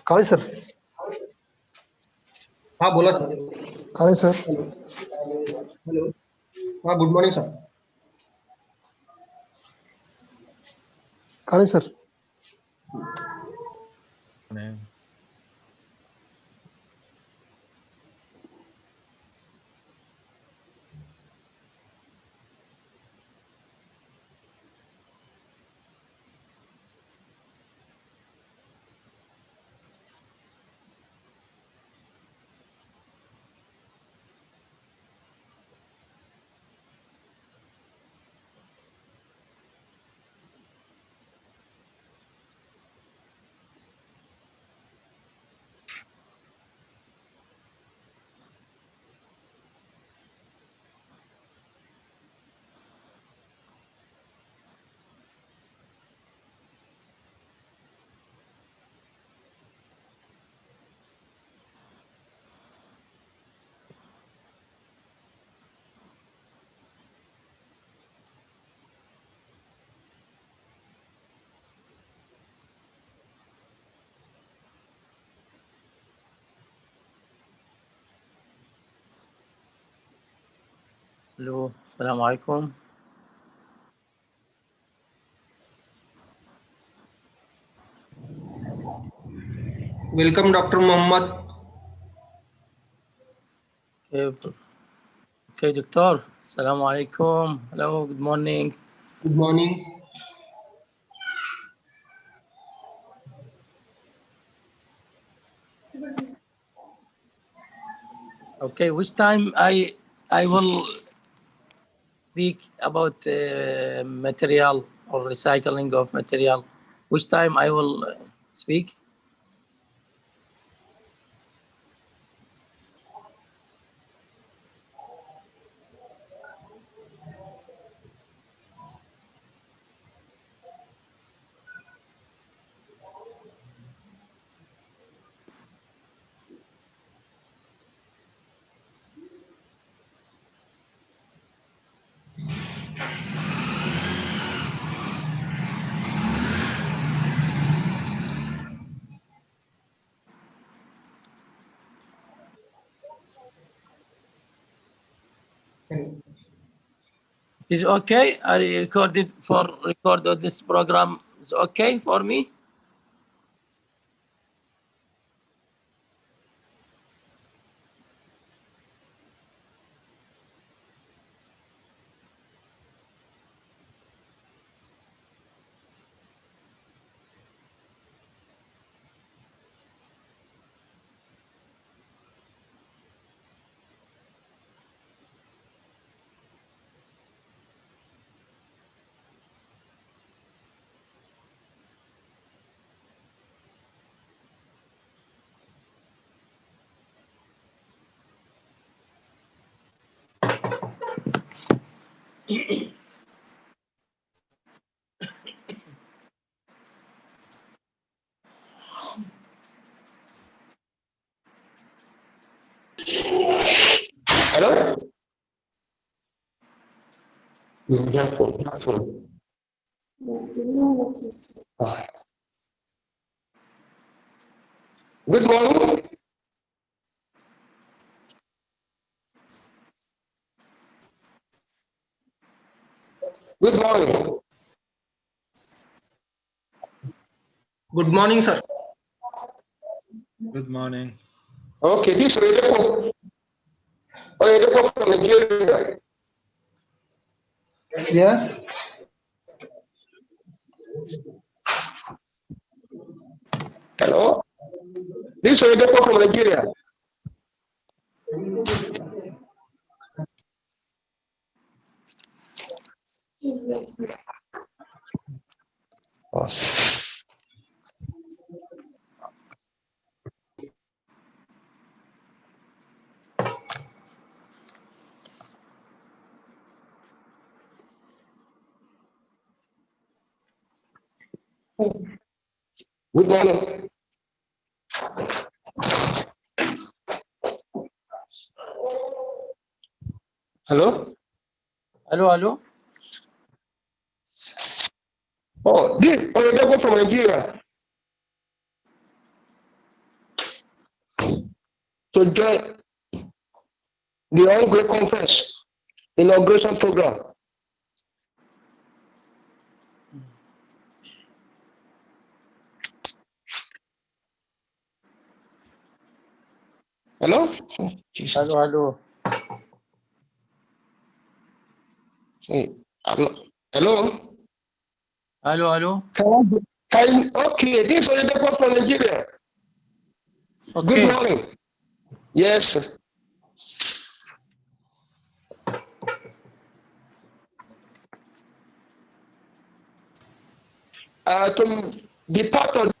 काळे sir. हाँ बोला sir. Kale sir. Hello. हाँ good morning sir. Kale sir. Hello, Assalamu alaikum. Welcome doctor Mohammad. Okay, doctor. Assalamu alaikum. Hello, good morning. Good morning. Okay, which time I will speak about material or recycling of material? Which time I will speak? Is it okay? I recorded for record of this program. Is okay for me? Hello? Good morning. Good morning. Good morning sir. Good morning. Okay, this is Redepo. Oh, Redepo from Nigeria. Yes. Hello? This is Redepo from Nigeria. Oh. Good morning. Hello? Hello, hello. Oh, this is Redepo from Nigeria. to join the ongoing conference inauguration program. Hello? Oh, Jesus. Hello, hello. Hey, hello? Hello, hello. Okay, this is Oyedepo from Nigeria. Good Okay. morning. Yes. Sir. To be part of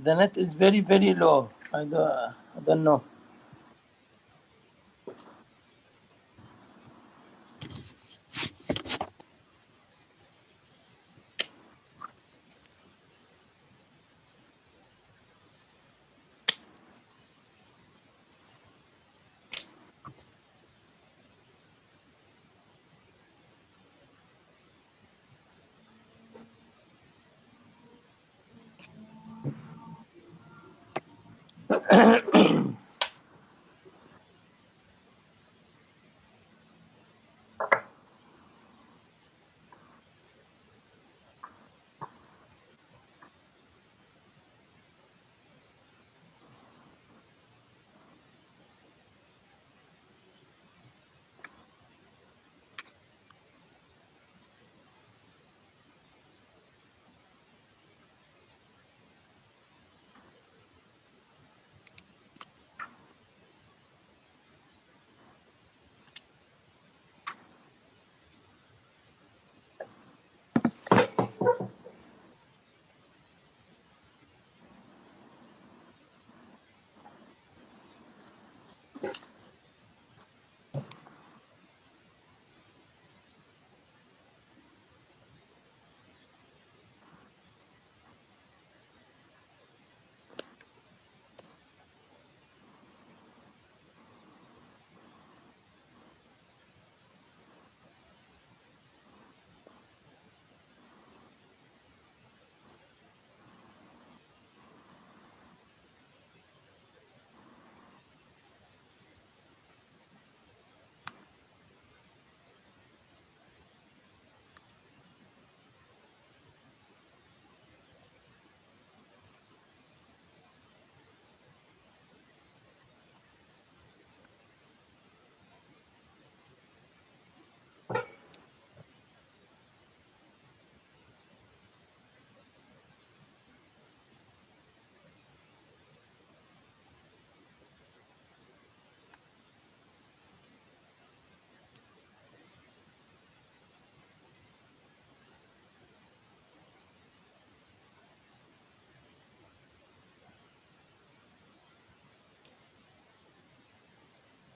The net is very, very low. I don't know.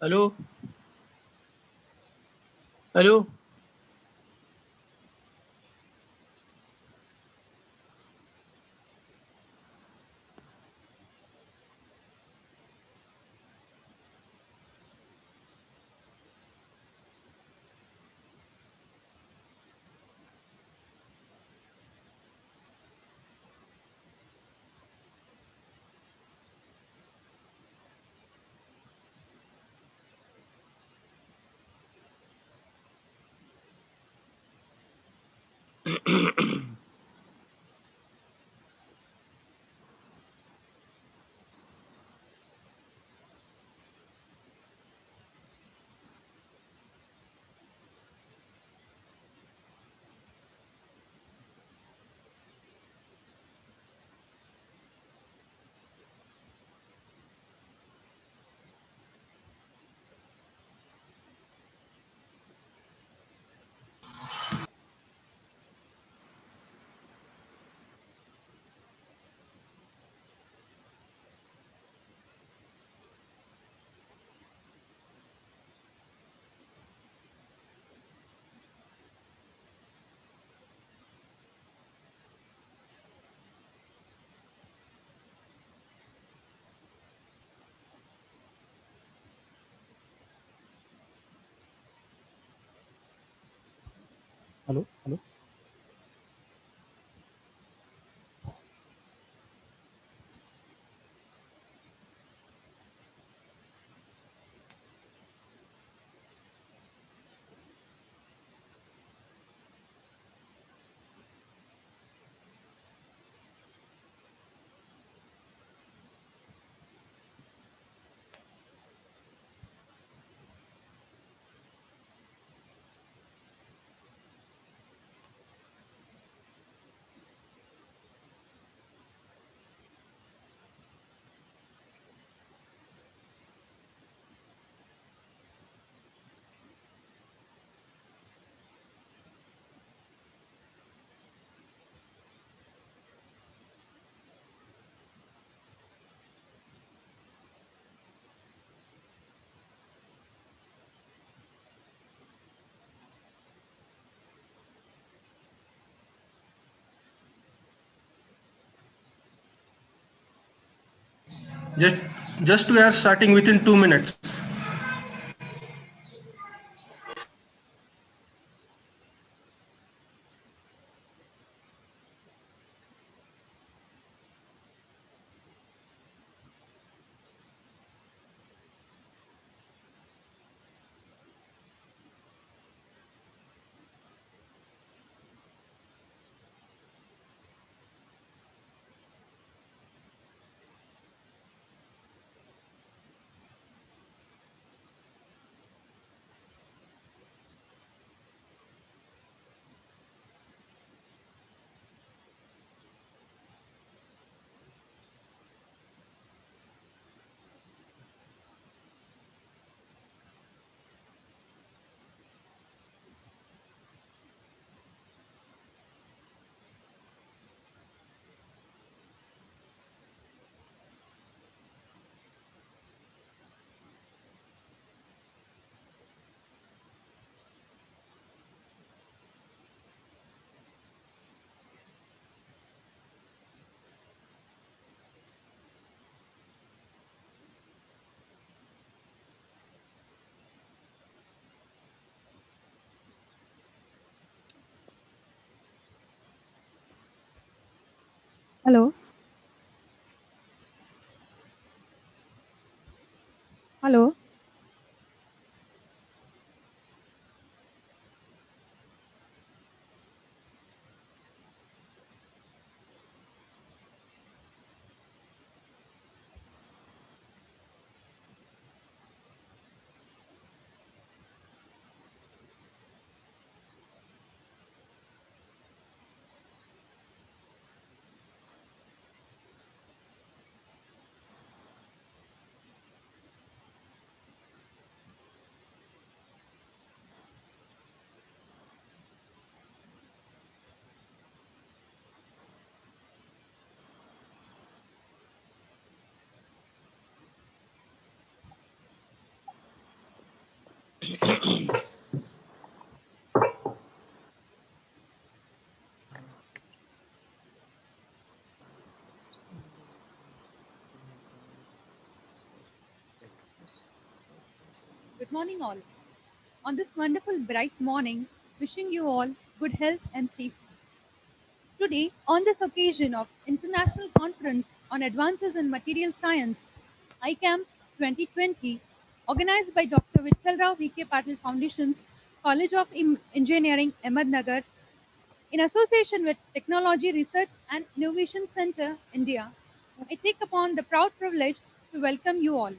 Hello? Hello? Hello, hello. Just, just we are starting within 2 minutes. Hello. Hello. Good morning, all. On this wonderful bright morning, wishing you all good health and safety. Today, on this occasion of International Conference on Advances in Material Science, ICAMS 2020, organized by Dr. Vithalrao Vikhe Patil Foundation's College of Engineering, Ahmednagar, in association with Technology Research and Innovation Center, India, I take upon the proud privilege to welcome you all.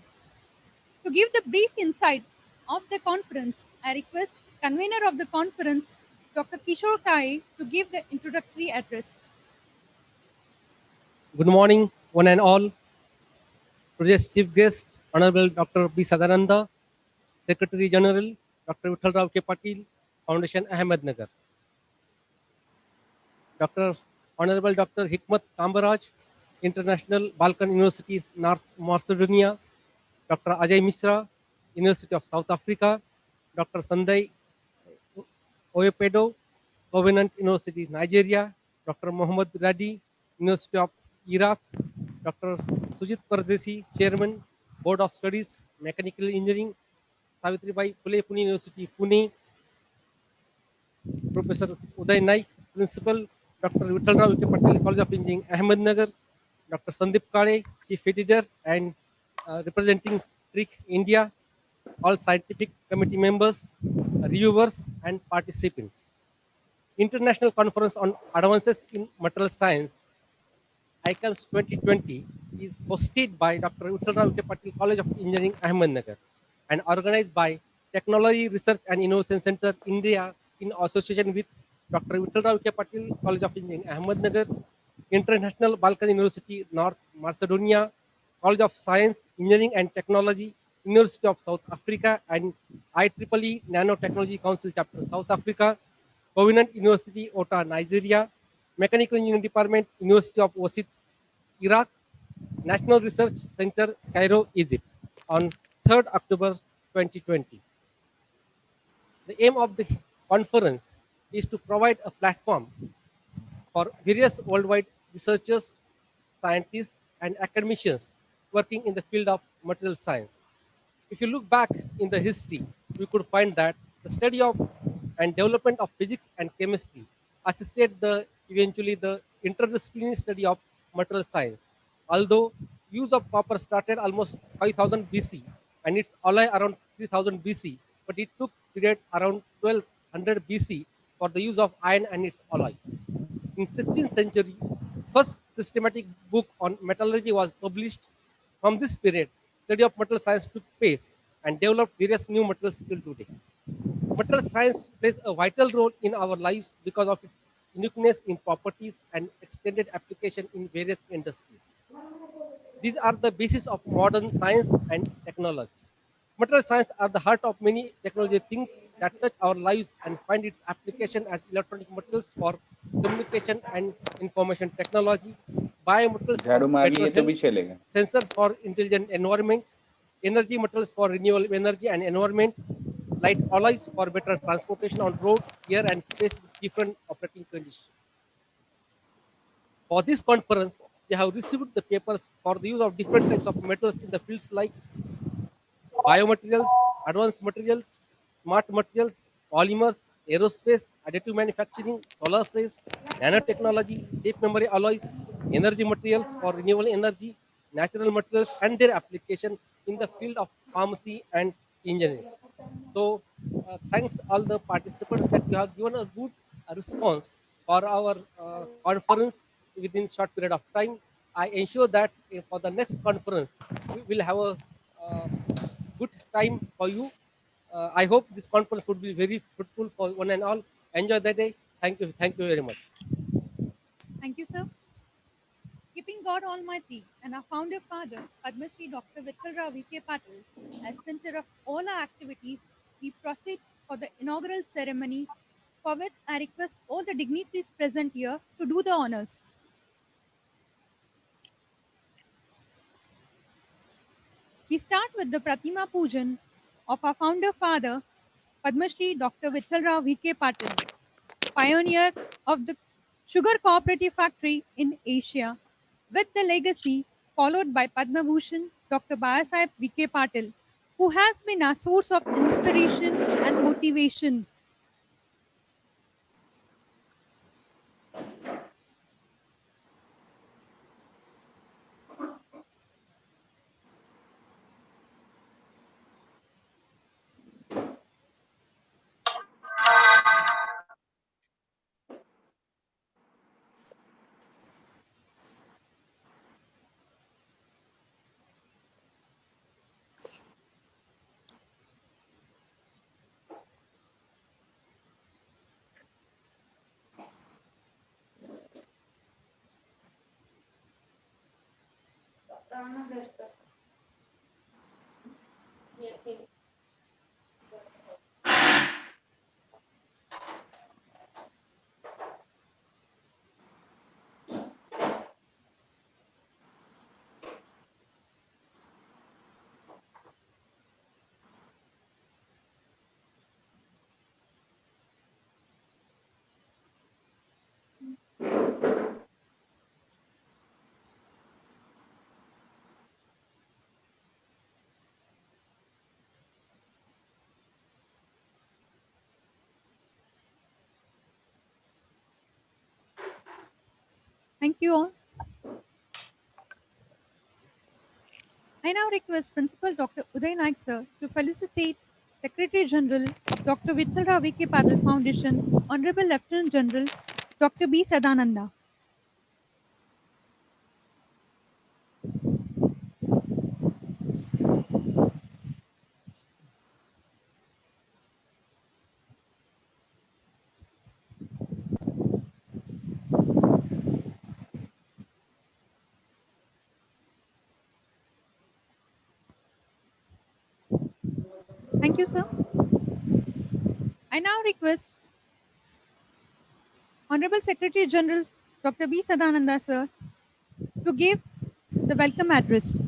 To give the brief insights of the conference, I request convener of the conference, Dr. Kishore Kai, to give the introductory address. Good morning, one and all. Today's chief guest, Honorable Dr. B. Sadananda, Secretary General, Dr. Vithalrao K. Patil, Foundation Ahmednagar. Dr. Honorable Dr. Hikmat Kambaraj, International Balkan University, North Macedonia. Dr. Ajay Mishra, University of South Africa. Dr. Sanday Oyepedo, Covenant University, Nigeria. Dr. Mohammad Radi, University of Iraq. Dr. Sujit Pardesi, Chairman, Board of Studies, Mechanical Engineering, Savitribai Phule Pune University, Pune. Professor Uday Naik, Principal, Dr. Vithalrao Patil College of Engineering, Ahmednagar. Dr. Sandeep Kade, Chief Editor and representing TRIC India. All scientific committee members, reviewers, and participants. International Conference on Advances in Material Science, ICAMS 2020, is hosted by Dr. Vithalrao Patil College of Engineering, Ahmednagar, and organized by Technology Research and Innovation Center, India, in association with Dr. Vithalrao Patil College of Engineering, Ahmednagar, International Balkan University, North Macedonia, College of Science, Engineering and Technology, University of South Africa, and IEEE Nanotechnology Council Chapter, South Africa, Covenant University, Ota, Nigeria, Mechanical Engineering Department, University of Wasit, Iraq, National Research Center, Cairo, Egypt, on 3rd October 2020. The aim of the conference is to provide a platform for various worldwide researchers, scientists, and academicians working in the field of material science. If you look back in the history, we could find that the study of and development of physics and chemistry assisted the eventually the interdisciplinary study of material science. Although use of copper started almost 5000 BC and its alloy around 3000 BC, but it took period around 1200 BC for the use of iron and its alloys. In 16th century, first systematic book on metallurgy was published. From this period, study of material science took place and developed various new materials till today. Material science plays a vital role in our lives because of its uniqueness in properties and extended application in various industries. These are the basis of modern science and technology. Material science are the heart of many technology things that touch our lives and find its application as electronic materials for communication and information technology, biomaterials for झाड़ू मार better लिए तो health, भी चलेगा. sensor for intelligent environment, energy materials for renewable energy and environment, light alloys for better transportation on road, air and space with different operating conditions. For this conference, they have received the papers for the use of different types of metals in the fields like biomaterials, advanced materials, smart materials, polymers, aerospace, additive manufacturing, solar cells, nanotechnology, safe memory alloys, energy materials for renewable energy, natural materials, and their application in the field of pharmacy and engineering. So, thanks all the participants that you have given a good response for our conference within short period of time. I ensure that for the next conference we will have a uh, good time for you. I hope this conference would be very fruitful for one and all. Enjoy the day. Thank you. Thank you very much. Thank you, sir. Keeping God Almighty and our founder father, Padma Shri Dr. Vithalrao Vikhe Patil, as center of all our activities, we proceed for the inaugural ceremony, for which I request all the dignitaries present here to do the honors. We start with the Pratima Pujan of our founder father, Padma Shri Dr. Vithalrao Vikhe Patil, pioneer of the sugar cooperative factory in Asia, with the legacy followed by Padma Bhushan Dr. Bayasaheb Vikhe Patil, who has been a source of inspiration and motivation. Thank you all. I now request Principal Dr. Uday Naik sir to felicitate Secretary General of Dr. Vithalrao Vikhe Patil Foundation, Honorable Lieutenant General Dr. B. Sadananda. Thank you, sir. I now request Honorable Secretary General Dr. B. Sadananda sir to give the welcome address.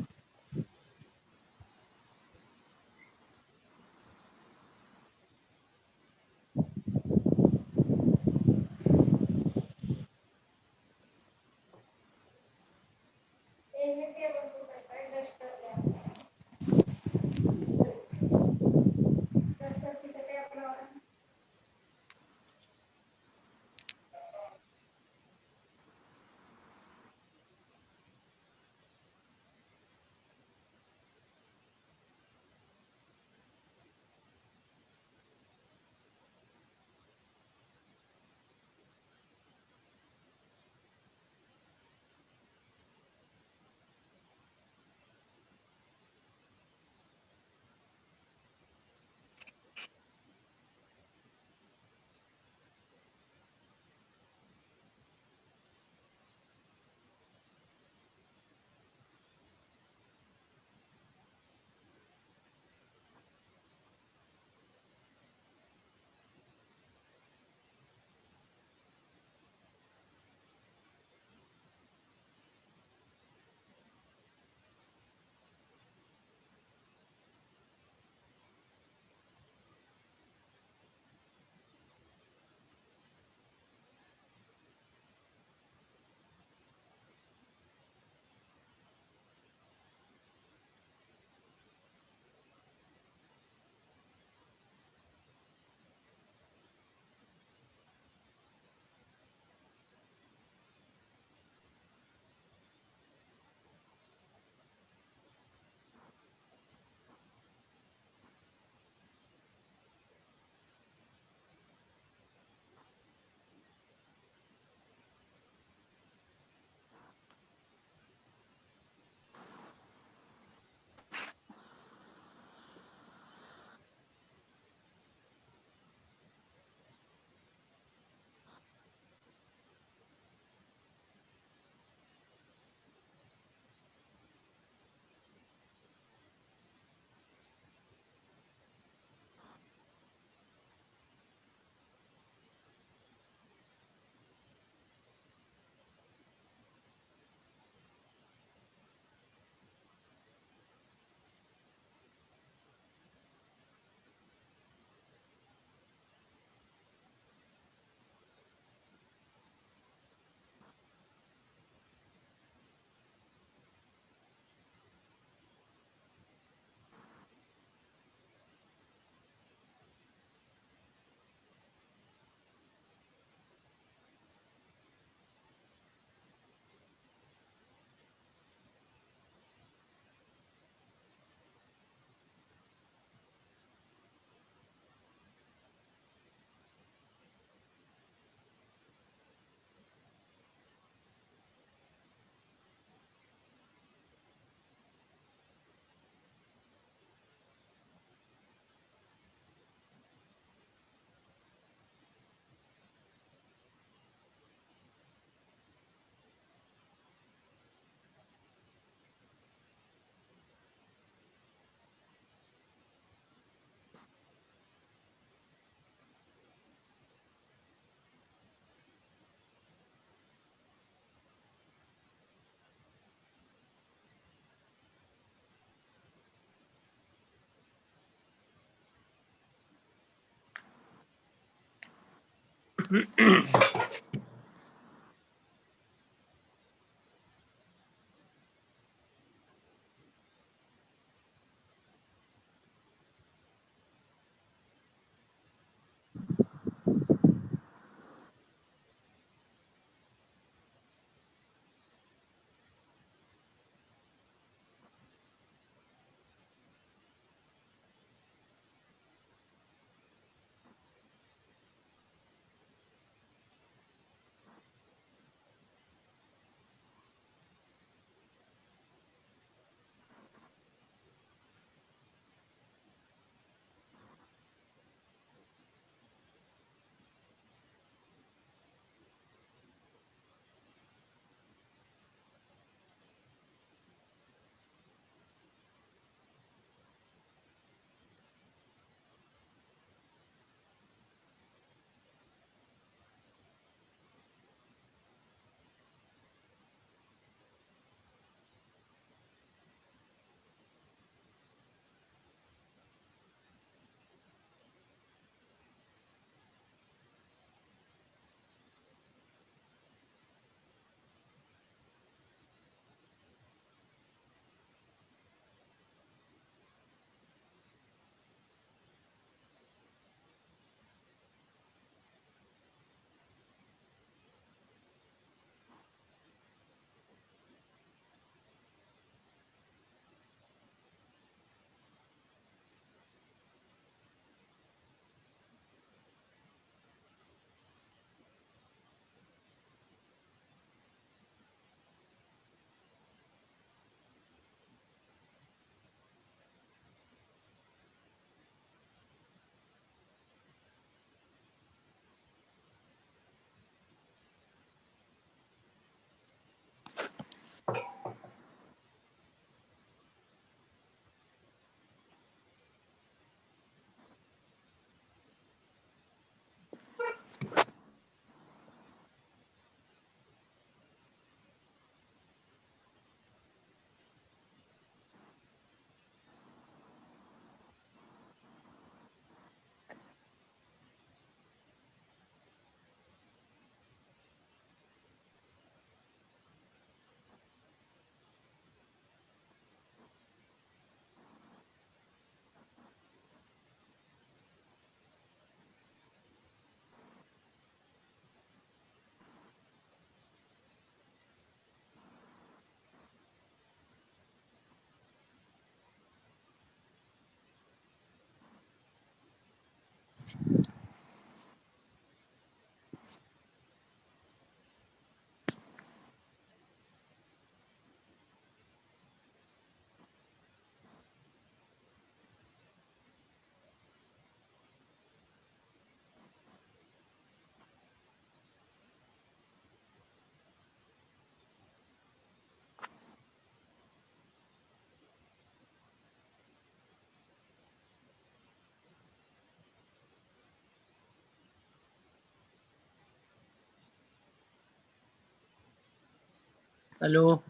Hello,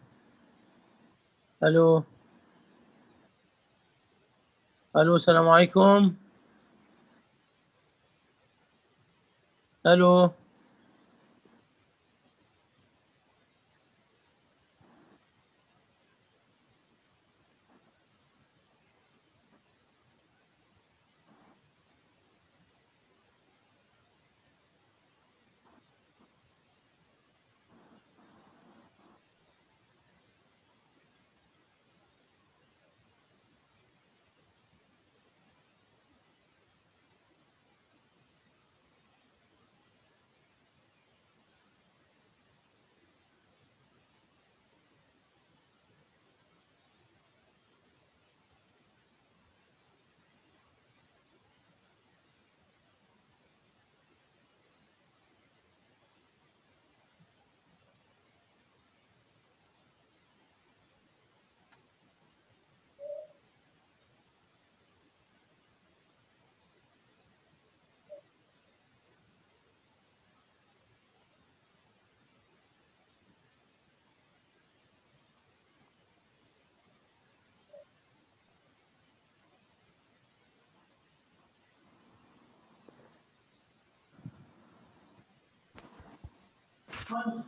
hello, hello. Assalamu alaikum. Hello.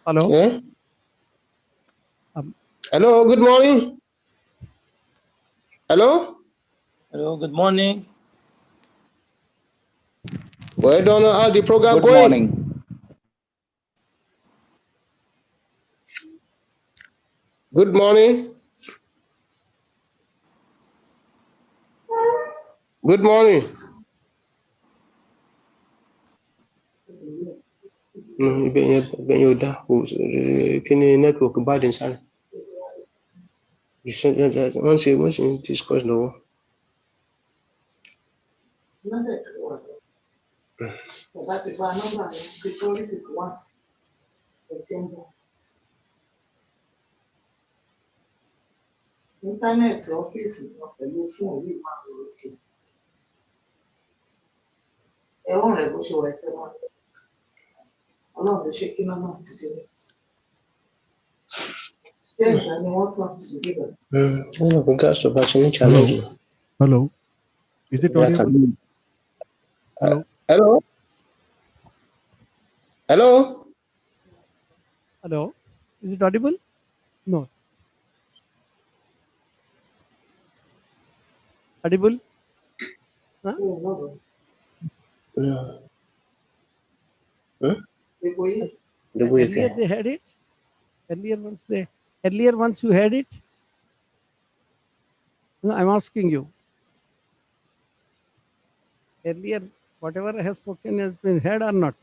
Hello. Eh? Um, Hello, good morning. Hello? Hello, good morning. Well, I don't know how the program Good going. morning. Good morning. Good morning. Ibẹ̀ yẹn ò dá. Kí ni network bá dé sáré? Wọ́n ṣe ń discuss lọ́wọ́. Íńtánẹ́ẹ̀tì ọ́fíìsì náà pẹ̀lú fóònù yìí máa ń lò ókè. Ẹ̀wọ̀n rẹ̀ bó ṣe wà ẹsẹ̀ wọn. Ọlọ́run ti ṣe kí náà náà ti dé. Ṣé ìgbà ni wọ́n tàn sí bíbẹ̀? Wọ́n rò pé gas ọba ti ní challenge. Hello. Is it audible? Hello. Hello? Hello? Hello. Is it audible? No. Audible? Huh? No. Huh? Earlier they had it. Earlier once you had it. No, I'm asking you. Earlier, whatever I have spoken has been heard or not?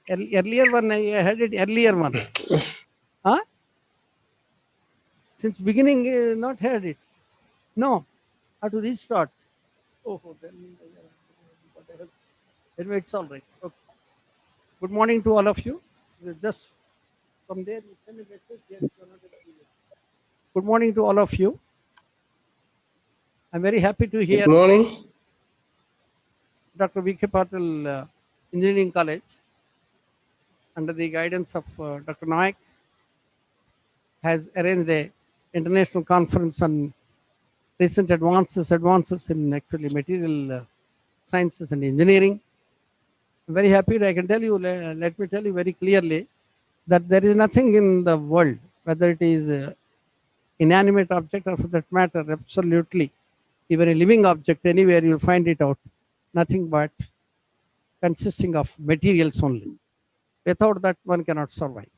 Earlier one I had it. Earlier one. Huh? Since beginning, not had it. No. Have to restart. Oh, then anyway, it's all right. Okay. Good morning to all of you. Just from there, you send a message. Yes, you are not able to hear. Good morning to all of you. I'm very happy to hear Good morning. Dr. Vikhe Patil Engineering College, under the guidance of Dr. Naik, has arranged a international conference on recent advances in actually material sciences and engineering. I'm very happy. I can tell you, let me tell you very clearly that there is nothing in the world, whether it is inanimate object or for that matter, absolutely, even a living object, anywhere you'll find it out, nothing but consisting of materials only. Without that, one cannot survive.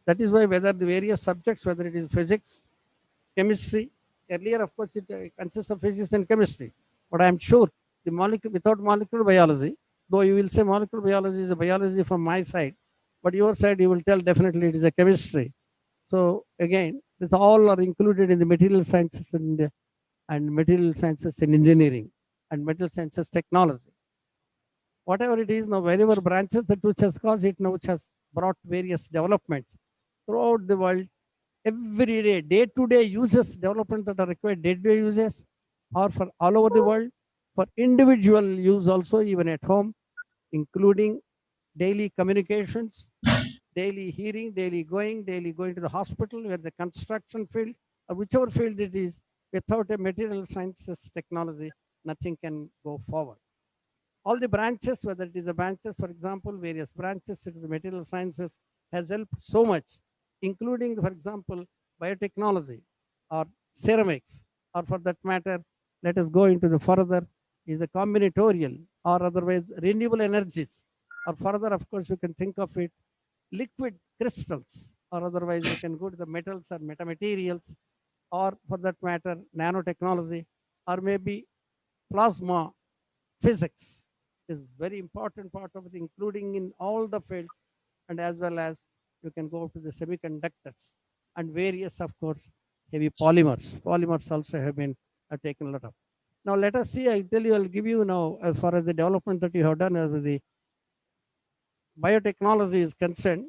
That is why whether the various subjects, whether it is physics, chemistry, earlier of course it consists of physics and chemistry, but I am sure the molecule, without molecular biology, though you will say molecular biology is a biology from my side, but your side you will tell definitely it is a chemistry. So again, this all are included in the material sciences and material sciences in engineering and material sciences technology. Whatever it is now, wherever branches that which has caused it now, which has brought various developments throughout the world, every day to day uses, development that are required, day to day uses, or for all over the world, for individual use also, even at home, including daily communications, daily hearing, daily going to the hospital, where the construction field, or whichever field it is, without a material sciences technology, nothing can go forward. All the branches, whether it is the branches, for example, various branches in the material sciences has helped so much, including, for example, biotechnology or ceramics, or for that matter, let us go into the further, is the combinatorial or otherwise renewable energies, or further, of course, you can think of it, liquid crystals, or otherwise we can go to the metals or metamaterials, or for that matter, nanotechnology, or maybe plasma physics is very important part of it, including in all the fields, and as well as you can go to the semiconductors and various, of course, heavy polymers. Polymers also have been taken a lot of. Now let us see, I tell you, I'll give you now, as far as the development that you have done as the biotechnology is concerned,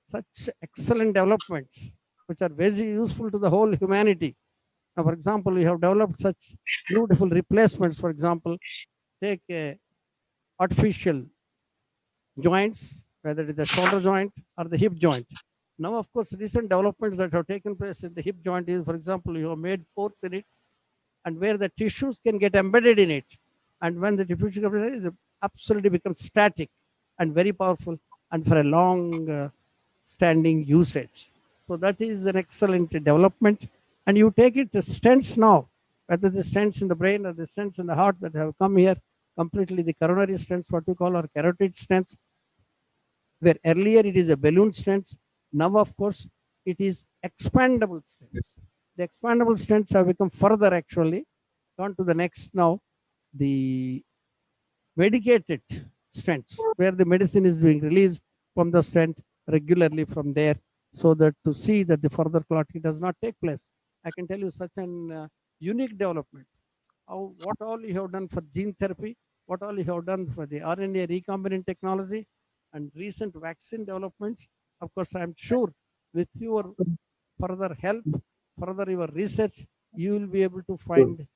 such excellent developments which are very useful to the whole humanity. Now, for example, we have developed such beautiful replacements. For example, take a artificial joints, whether it is the shoulder joint or the hip joint. Now, of course, recent developments that have taken place in the hip joint is, for example, you have made ports in it, and where the tissues can get embedded in it, And when the diffusion capacity is absolutely becomes static and very powerful and for a long standing usage. So that is an excellent development. And you take it to stents now, whether the stents in the brain or the stents in the heart that have come here, completely the coronary stents, what we call our carotid stents, where earlier it is a balloon stents. Now, of course, it is expandable stents. The expandable stents have become further actually. On to the next now, the medicated stents, where the medicine is being released from the stent regularly from there, so that to see that the further clotting does not take place. I can tell you such an unique development. How, what all you have done for gene therapy, what all you have done for the RNA recombinant technology and recent vaccine developments. Of course, I'm sure with your further help, further your research, you will be able to find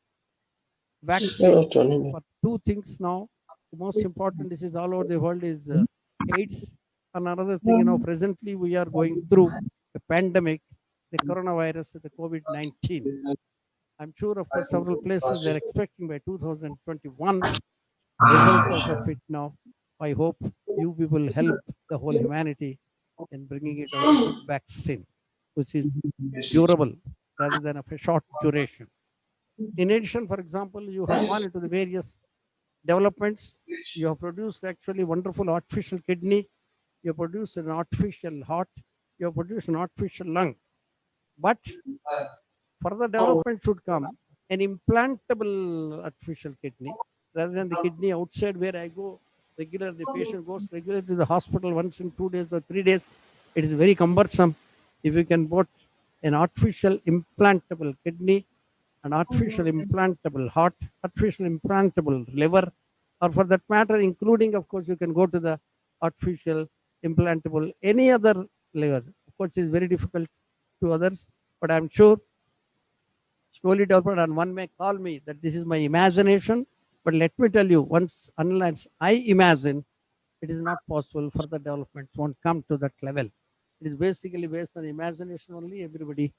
vaccine for two things now. The most important disease all over the world is AIDS. And another thing, presently we are going through a pandemic, the coronavirus, the COVID-19. I'm sure, of course, several places they're expecting by 2021 result out of it now. I hope you people help the whole humanity in bringing it out a good vaccine, which is durable rather than of a short duration. In addition, for example, you have gone into the various developments. You have produced actually wonderful artificial kidney. You have produced an artificial heart. You have produced an artificial lung. But further development should come an implantable artificial kidney rather than the kidney outside where I go regular. The patient goes regularly to the hospital once in 2 days or 3 days. It is very cumbersome. If you can put an artificial implantable kidney, an artificial implantable heart, artificial implantable liver, or for that matter, including, of course, you can go to the artificial implantable any other liver. Of course, it's very difficult to others, but I'm sure slowly developed, and one may call me that this is my imagination. But let me tell you, once unless I imagine, it is not possible. Further developments won't come to that level. It is basically based on imagination only, everybody.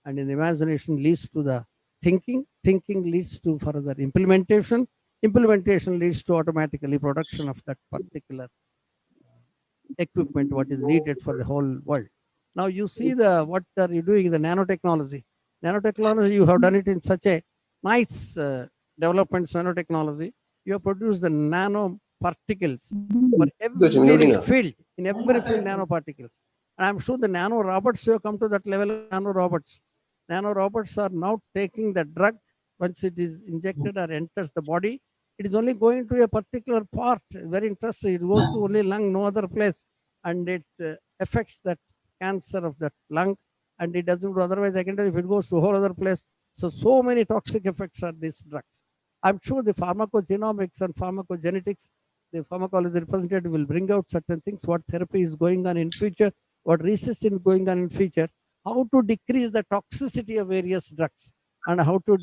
And in the imagination leads to the thinking. Thinking leads to further implementation. Implementation leads to automatically production of that particular equipment, what is needed for the whole world. Now you see the what are you doing, the nanotechnology. Nanotechnology, you have done it in such a nice developments, nanotechnology. You have produced the nanoparticles for every field, in every field, nanoparticles. And I'm sure the nano robots have come to that level of nano robots. Nano robots are now taking the drug once it is injected or enters the body. It is only going to a particular part. Very interesting. It goes to only lung, no other place, and it affects that cancer of that lung, and it doesn't do otherwise. I can tell you if it goes to a whole other place. So many toxic effects are these drugs. I'm sure the pharmacogenomics and pharmacogenetics, the pharmacology representative will bring out certain things, what therapy is going on in future, what research is going on in future, how to decrease the toxicity of various drugs, and how to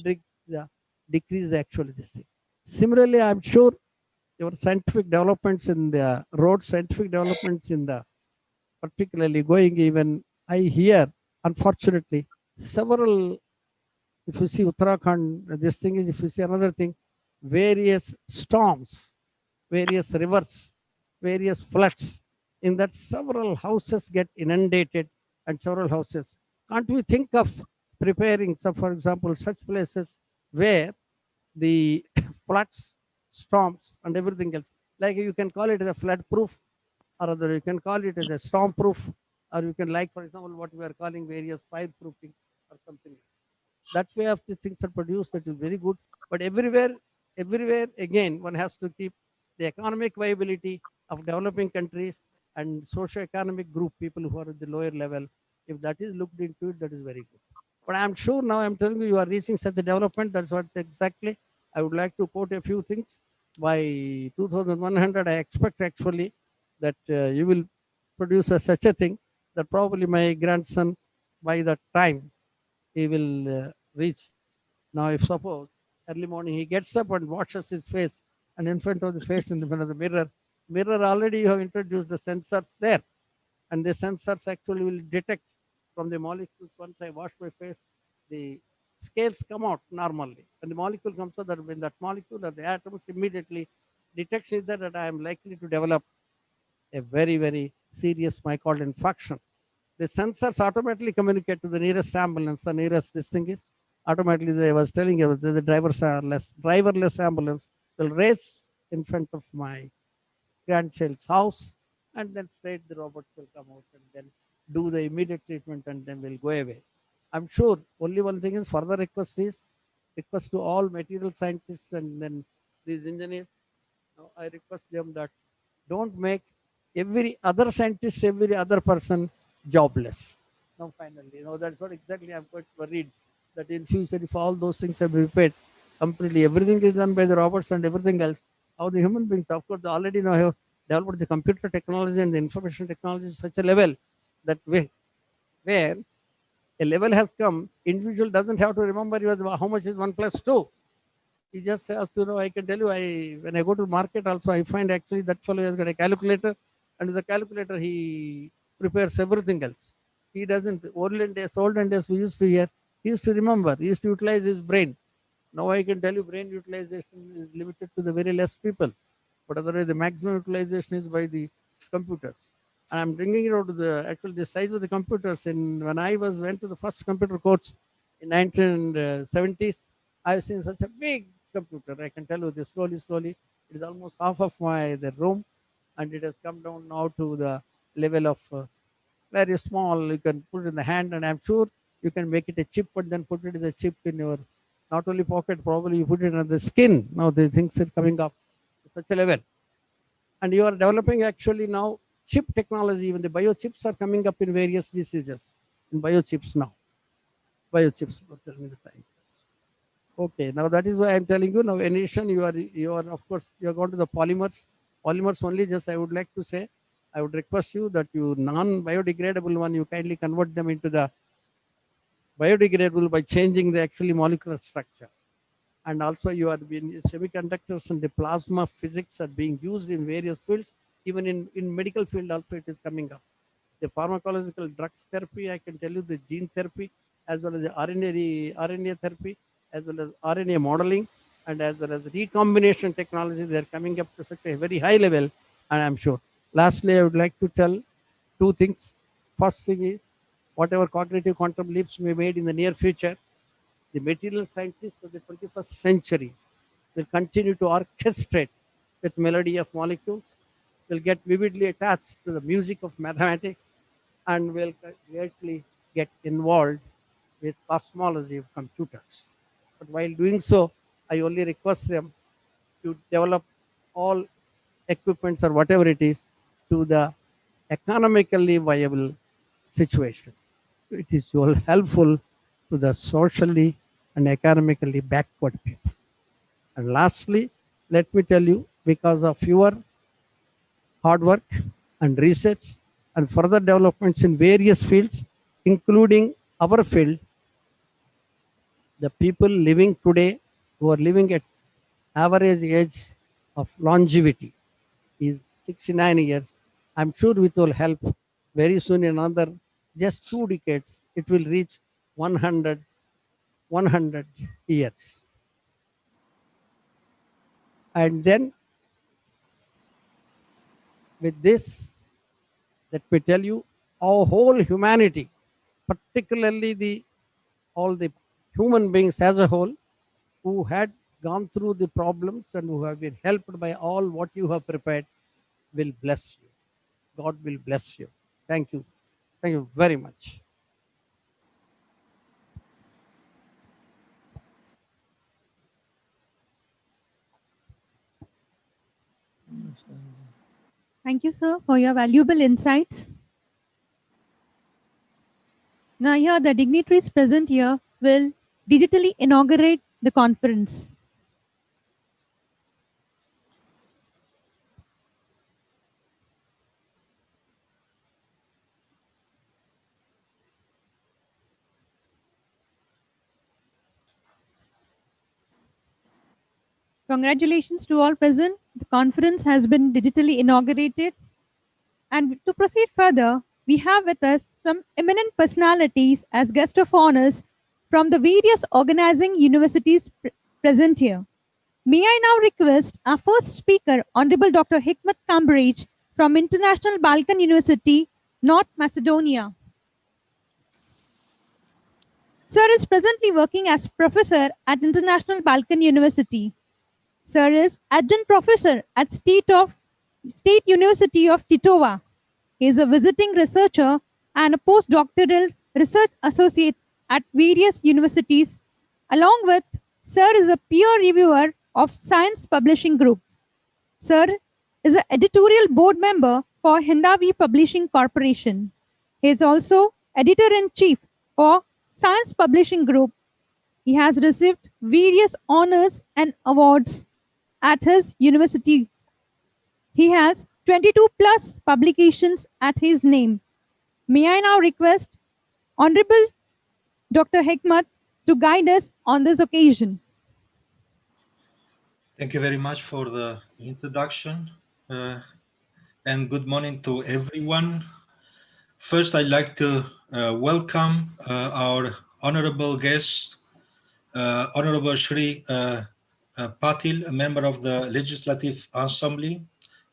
decrease actually this thing. Similarly, I'm sure your scientific developments in the road, scientific developments in the particularly going even, I hear, unfortunately, several, if you see Uttarakhand, this thing is, if you see another thing, various storms, various rivers, various floods, in that several houses get inundated and several houses. Can't we think of preparing, so for example, such places where the floods, storms, and everything else, like you can call it as a flood proof, or other you can call it as a storm proof, or you can, like for example, what we are calling various fire proofing or something. That way of the things are produced, that is very good. But everywhere again, one has to keep the economic viability of developing countries and socio-economic group, people who are at the lower level. If that is looked into it, that is very good. But I'm sure now I'm telling you, you are reaching such a development. That's what exactly I would like to quote a few things. By 2100, I expect actually that you will produce such a thing that probably my grandson, by that time, he will reach. Now, if suppose early morning he gets up and washes his face, and in front of the face, in front of the mirror already you have introduced the sensors there, and the sensors actually will detect from the molecules. Once I wash my face, the scales come out normally. And the molecule comes out, that when that molecule or the atoms immediately detects it, that I am likely to develop a very, very serious myocardial infarction. The sensors automatically communicate to the nearest ambulance. The nearest this thing is automatically. I was telling you that the driverless ambulance will race in front of my grandchild's house, and then straight the robots will come out and then do the immediate treatment, and then will go away. I'm sure only one thing is further request to all material scientists and then these engineers. Now I request them that don't make every other scientist, every other person jobless. Now finally, that's what exactly I'm quite worried, that in future if all those things are prepared completely, everything is done by the robots and everything else, how the human beings, of course, they already know have developed the computer technology and the information technology to such a level that where a level has come, individual doesn't have to remember how much is 1 plus 2. He just has to know. I can tell you, when I go to market also, I find actually that fellow has got a calculator, and with the calculator he prepares everything else. He doesn't. Olden days we used to hear. He used to remember. He used to utilize his brain. Now I can tell you, brain utilization is limited to the very less people, but otherwise the maximum utilization is by the computers. And I'm bringing it out to the size of the computers. When I went to the first computer course in 1970s, I've seen such a big computer. I can tell you this slowly. It is almost half of the room, and it has come down now to the level of very small. You can put it in the hand, and I'm sure you can make it a chip, and then put it as a chip in your not only pocket, probably you put it on the skin. Now the things are coming up to such a level, and you are developing actually now chip technology. Even the biochips are coming up in various diseases. In biochips now, biochips. Tell me the time. Okay, now that is why I'm telling you. Now, in addition, you are of course you are going to the polymers. Polymers only. Just I would like to say, I would request you that you non-biodegradable one, you kindly convert them into the biodegradable by changing the actually molecular structure. And also you are being semiconductors and the plasma physics are being used in various fields. Even in medical field also it is coming up. The pharmacological drugs therapy, I can tell you the gene therapy, as well as the RNA therapy, as well as RNA modeling, and as well as recombination technology. They are coming up to such a very high level, and I'm sure. Lastly, I would like to tell two things. First thing is, whatever cognitive quantum leaps we made in the near future, the material scientists of the 21st century will continue to orchestrate with melody of molecules, will get vividly attached to the music of mathematics, and will greatly get involved with cosmology of computers. But while doing so, I only request them to develop all equipments or whatever it is to the economically viable situation. It is all helpful to the socially and economically backward people. And lastly, let me tell you, because of your hard work and research and further developments in various fields, including our field, the people living today who are living at average age of longevity is 69 years. I'm sure with all help, very soon in another just 2 decades, it will reach 100 years. And then with this, let me tell you, our whole humanity, particularly all the human beings as a whole, who had gone through the problems and who have been helped by all what you have prepared, will bless you. God will bless you. Thank you. Thank you very much. Thank you, sir, for your valuable insights. Now, here the dignitaries present here will digitally inaugurate the conference. Congratulations to all present. The conference has been digitally inaugurated. And to proceed further, we have with us some eminent personalities as guest of honors from the various organizing universities present here. May I now request our first speaker, Honorable Dr. Hikmat Cambridge from International Balkan University, North Macedonia. Sir is presently working as professor at International Balkan University. Sir is adjunct professor at State University of Titova. He is a visiting researcher and a postdoctoral research associate at various universities. Along with, Sir is a peer reviewer of Science Publishing Group. Sir is an editorial board member for Hindavi Publishing Corporation. He is also editor-in-chief for Science Publishing Group. He has received various honors and awards at his university. He has 22 plus publications at his name. May I now request Honorable Dr. Hikmat to guide us on this occasion. Thank you very much for the introduction and good morning to everyone. First, I'd like to welcome our honorable guest, Honorable Shri Patil, a member of the Legislative Assembly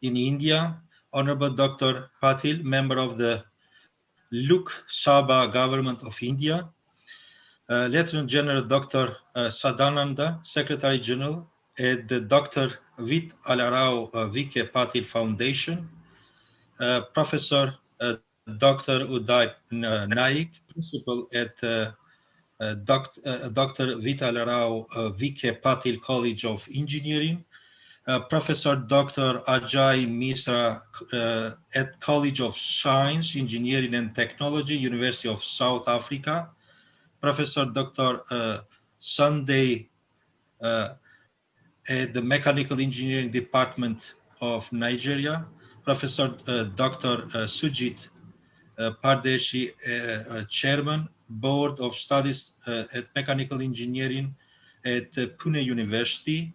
in India, Honorable Dr. Patil, member of the Lok Sabha Government of India, Lieutenant General Dr. Sadananda, Secretary General at the Dr. Vithalrao Vikhe Patil Foundation, Professor Dr. Uday Naik, Principal at Dr. Vithalrao Vikhe Patil College of Engineering, Professor Dr. Ajay Misra at College of Science, Engineering and Technology, University of South Africa, Professor Dr. Sunday at the Mechanical Engineering Department of Nigeria, Professor Dr. Sujit Pardeshi, Chairman, Board of Studies at Mechanical Engineering at Pune University,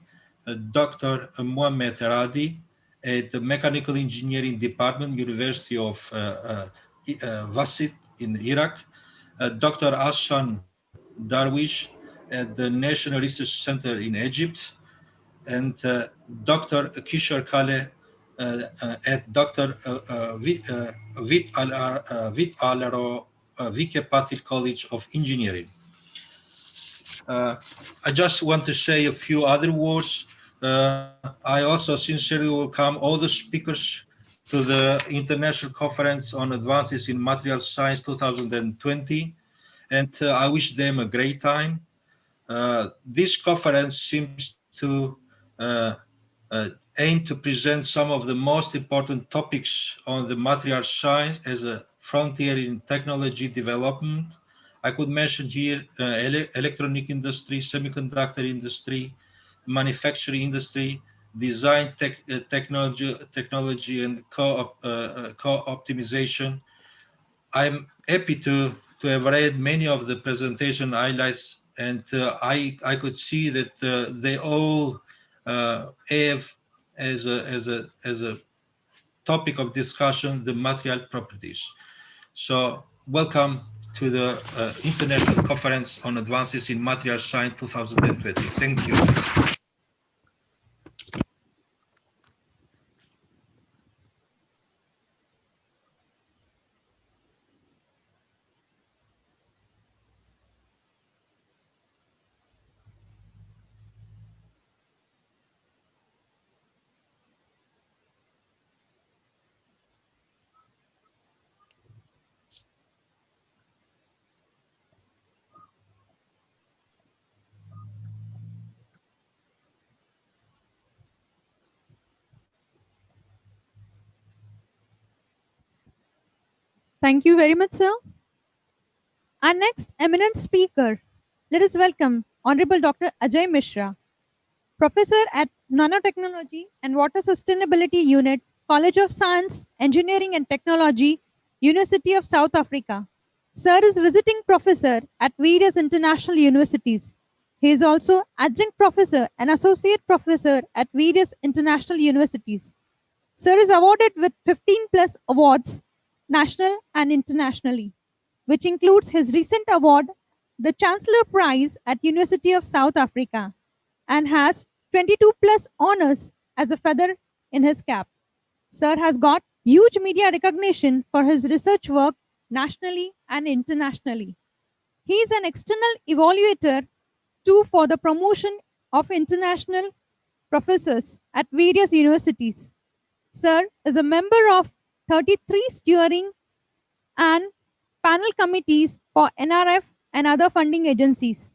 Dr. Mohamed Radi at the Mechanical Engineering Department, University of Wasit in Iraq, Dr. Ashan Darwish at the National Research Center in Egypt, and Dr. Kishore Kale at Dr. Vithalrao Vikhe Patil College of Engineering. I just want to say a few other words. I also sincerely welcome all the speakers to the International Conference on Advances in Material Science 2020, and I wish them a great time. This conference seems to aim to present some of the most important topics on the material science as a frontier in technology development. I could mention here electronic industry, semiconductor industry, manufacturing industry, design technology and co-optimization. I'm happy to have read many of the presentation highlights, and I could see that they all have as a topic of discussion the material properties. So welcome to the International Conference on Advances in Material Science 2020. Thank you. Thank you very much, sir. Our next eminent speaker, let us welcome Honorable Dr. Ajay Mishra, Professor at Nanotechnology and Water Sustainability Unit, College of Science, Engineering and Technology, University of South Africa. Sir is visiting professor at various international universities. He is also adjunct professor and associate professor at various international universities. Sir is awarded with 15 plus awards, national and internationally, which includes his recent award the Chancellor Prize at University of South Africa and has 22 plus honors as a feather in his cap. Sir has got huge media recognition for his research work nationally and internationally. He is an external evaluator too for the promotion of international professors at various universities. Sir is a member of 33 steering and panel committees for NRF and other funding agencies.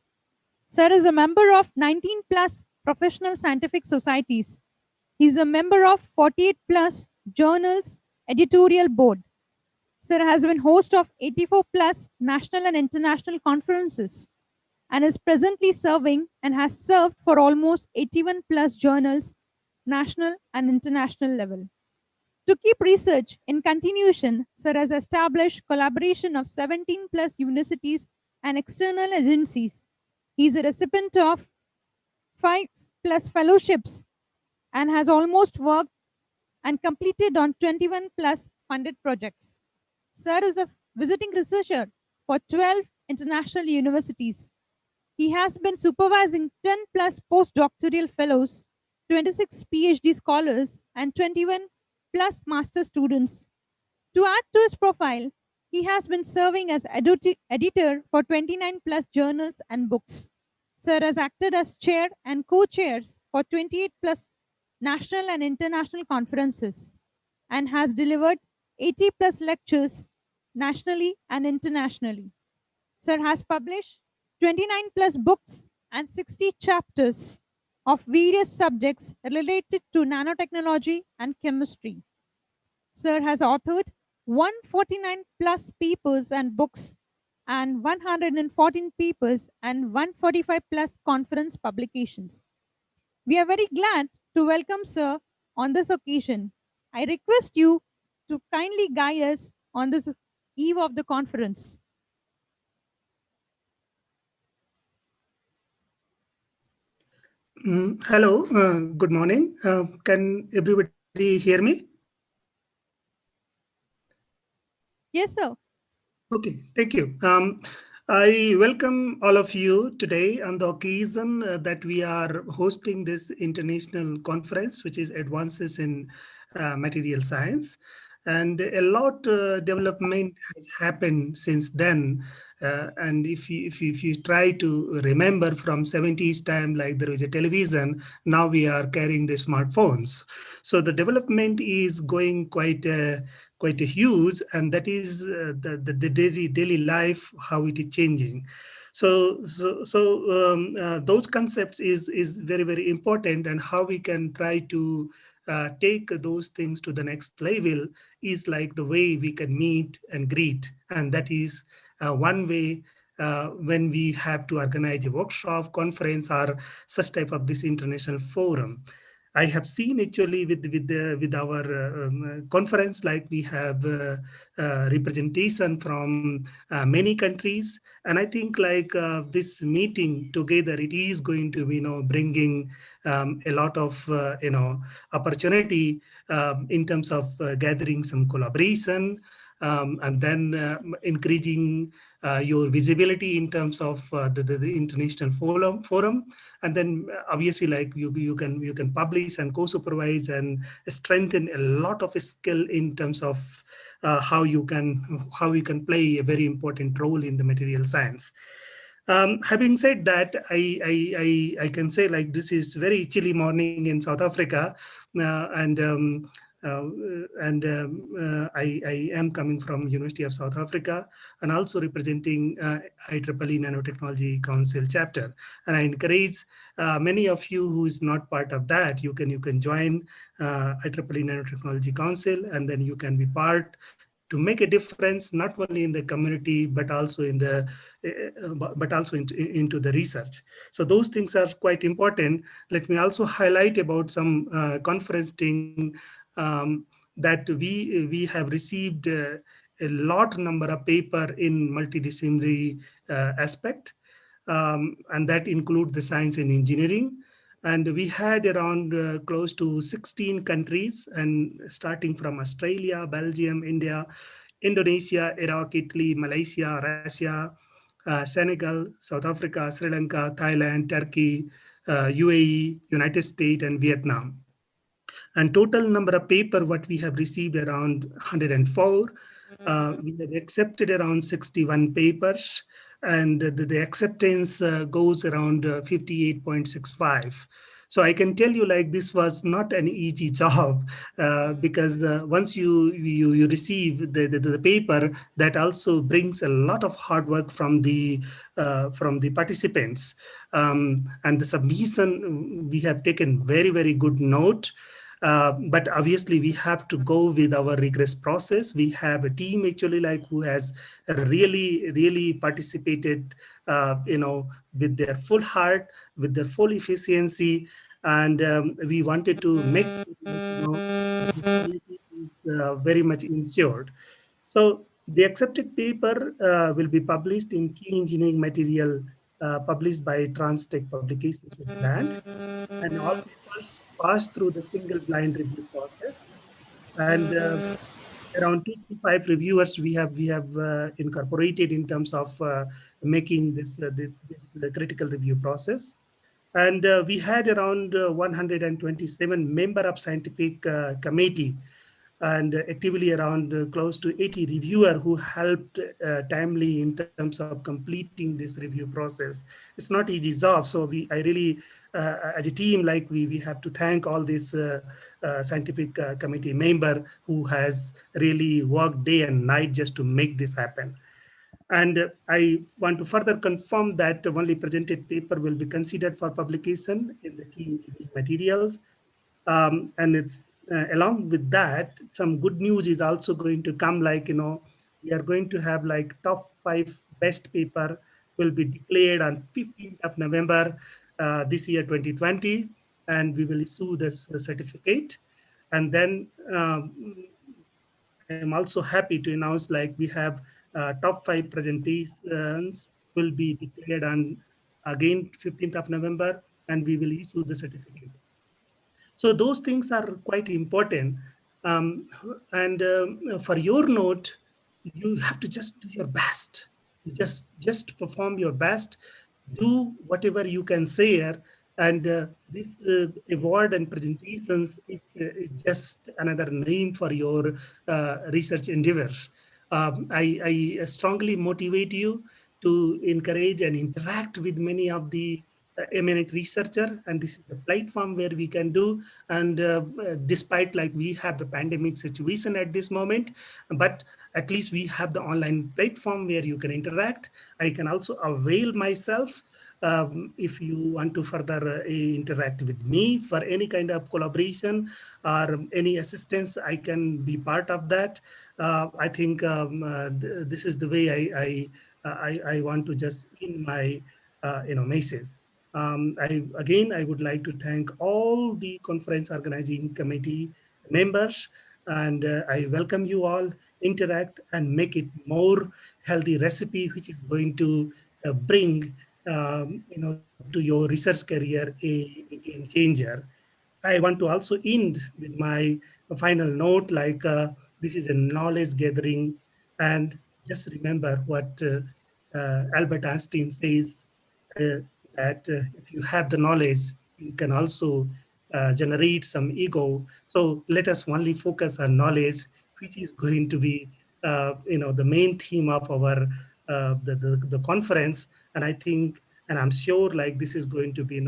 Sir is a member of 19 plus professional scientific societies. He is a member of 48 plus journals editorial board. Sir has been host of 84 plus national and international conferences and is presently serving and has served for almost 81 plus journals, national and international level. To keep research in continuation, Sir has established collaboration of 17 plus universities and external agencies. He is a recipient of 5 plus fellowships and has almost worked and completed on 21 plus funded projects. Sir is a visiting researcher for 12 international universities. He has been supervising 10 plus postdoctoral fellows, 26 PhD scholars, and 21 plus master students. To add to his profile, he has been serving as editor for 29 plus journals and books. Sir has acted as chair and co-chairs for 28 plus national and international conferences and has delivered 80 plus lectures nationally and internationally. Sir has published 29 plus books and 60 chapters of various subjects related to nanotechnology and chemistry. Sir has authored 149 plus papers and books and 114 papers and 145 plus conference publications. We are very glad to welcome Sir on this occasion. I request you to kindly guide us on this eve of the conference. Hello, good morning. Can everybody hear me? Yes, sir. Okay, thank you. I welcome all of you today on the occasion that we are hosting this international conference, which is Advances in Material Science. And a lot development has happened since then. And if you try to remember from 70s time, like there was a television, now we are carrying the smartphones. So the development is going quite a huge, and that is the daily life, how it is changing. So those concepts is very important, and how we can try to take those things to the next level is like the way we can meet and greet, and that is one way when we have to organize a workshop, conference, or such type of this international forum. I have seen actually with our conference, like we have representation from many countries, and I think like this meeting together, it is going to be bringing a lot of opportunity in terms of gathering some collaboration, and then increasing your visibility in terms of the international forum, and then obviously like you can publish and co-supervise and strengthen a lot of skill in terms of how you can play a very important role in the material science. Having said that, I can say like this is very chilly morning in South Africa, and I am coming from University of South Africa and also representing IEEE Nanotechnology Council chapter. And I encourage many of you who is not part of that, you can join IEEE Nanotechnology Council, and then you can be part to make a difference not only in the community but also in the into the research. So those things are quite important. Let me also highlight about some conference thing that we have received a lot number of paper in multidisciplinary aspect, and that include the science and engineering. And we had around close to 16 countries, and starting from Australia, Belgium, India, Indonesia, Iraq, Italy, Malaysia, Russia, Senegal, South Africa, Sri Lanka, Thailand, Turkey, UAE, United States, and Vietnam. And total number of paper what we have received around 104. We have accepted around 61 papers, and the acceptance goes around 58.65. So I can tell you, like, this was not an easy job, because once you receive the paper, that also brings a lot of hard work from the participants, and the submission we have taken very good note. But obviously we have to go with our rigorous process. We have a team actually, like, who has really participated, with their full heart, with their full efficiency, and we wanted to make the quality is very much ensured. So the accepted paper will be published in Key Engineering Material, published by Transtech Publications Brand, and all papers pass through the single blind review process. And around 2 to 5 reviewers we have incorporated in terms of making this critical review process. And we had around 127 member of scientific committee, and actively around close to 80 reviewer who helped timely in terms of completing this review process. It's not easy job, so I really as a team, like, we have to thank all these scientific committee member who has really worked day and night just to make this happen. And I want to further confirm that only presented paper will be considered for publication in the key materials. And it's along with that, some good news is also going to come, like, we are going to have, like, top 5 best paper will be declared on 15th of November this year 2020, and we will issue this certificate. And then I am also happy to announce, like, we have top 5 presentations will be declared on again 15th of November, and we will issue the certificate. So those things are quite important. And for your note, you have to just do your best. You just perform your best, do whatever you can say. And this award and presentations is just another name for your research endeavors. I strongly motivate you to encourage and interact with many of the eminent researcher, and this is the platform where we can do. And despite, like, we have the pandemic situation at this moment, but at least we have the online platform where you can interact. I can also avail myself, if you want to further interact with me for any kind of collaboration or any assistance, I can be part of that. I think this is the way I want to just in my message. I would like to thank all the conference organizing committee members, and I welcome you all, interact and make it more healthy recipe, which is going to bring to your research career a game changer. I want to also end with my final note, like, this is a knowledge gathering, and just remember what Albert Einstein says, uh, that if you have the knowledge, you can also generate some ego. So let us only focus on knowledge, which is going to be, the main theme of our the conference. And I think, and I'm sure, like, this is going to be,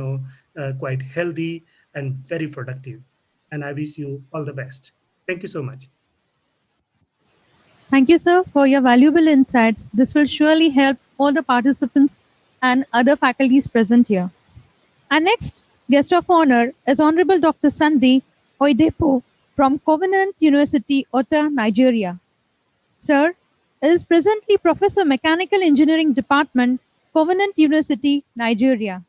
quite healthy and very productive. And I wish you all the best. Thank you so much. Thank you, sir, for your valuable insights. This will surely help all the participants and other faculties present here. Our next guest of honor is Honorable Dr. Sunday Oyedepo from Covenant University, Ota, Nigeria. Sir is presently Professor Mechanical Engineering Department, Covenant University, Nigeria.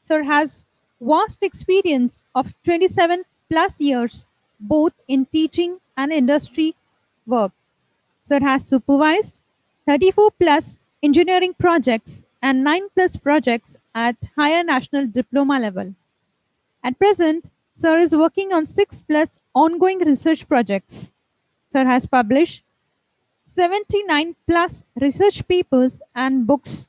Sir has vast experience of 27 plus years, both in teaching and industry work. Sir has supervised 34 plus engineering projects and 9 plus projects at higher national diploma level. At present, Sir is working on 6 plus ongoing research projects. Sir has published 79 plus research papers and books